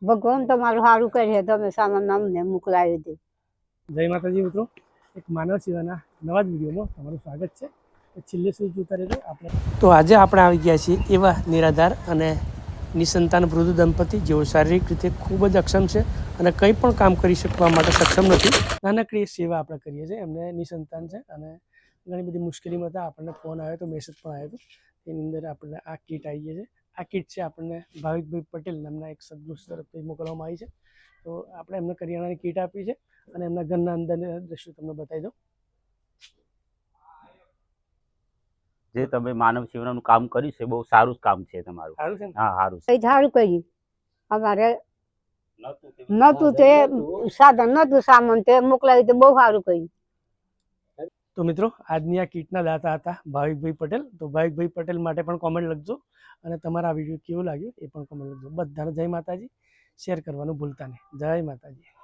ભગવાન તમારું સારું કરે, તમે સામાન અમને મોકલાવી દે. જય માતાજી મિત્રો, એક માનવ સેવાના નવા જ વિડીયોમાં તમારું સ્વાગત છે. છેલ્લે સુધી જોતા રહેજો. તો આજે આપણે આવી ગયા છીએ એવા નિરાધાર અને નિસંતાન વૃદ્ધ દંપતી જેઓ શારીરિક રીતે ખૂબ જ અક્ષમ છે અને કંઈ પણ કામ કરી શકવા માટે સક્ષમ નથી. નાનકડી સેવા આપણે કરીએ છીએ. એમને નિસંતાન છે અને ઘણી બધી મુશ્કેલીમાં હતા. આપણને ફોન આવ્યો હતો, મેસેજ પણ આવ્યો હતો. એની અંદર આપણને આ કીટ આવી ગઈ છે. આ કીટ છે આપણને ભાવિકભાઈ પટેલ નામના એક સદગુરુ તરફથી મોકલવામાં આવી છે. તો આપણે એમને કરિયાણાની કીટ આપી છે અને એમના ઘરના અંદરના દ્રશ્યો તમને બતાવી દઉં. જે તમે માનવ સેવાનું કામ કર્યું છે, બહુ સારું કામ છે તમારું. સારું છે ને? હા, સારું છે. કઈ સારું કર્યું. અમારે નતું તે સાધન નતું, સામાન તે મોકલાવી, તે બહુ સારું કર્યું. તો મિત્રો, આજની આ કીટના દાતા હતા ભાવિકભાઈ પટેલ. તો ભાવિકભાઈ પટેલ માટે પણ કોમેન્ટ લખજો અને તમારા આ વિડીયો કેવું લાગ્યું એ પણ કોમેન્ટ લખજો. બધાને જય માતાજી. શેર કરવાનું ભૂલતા નહીં. જય માતાજી.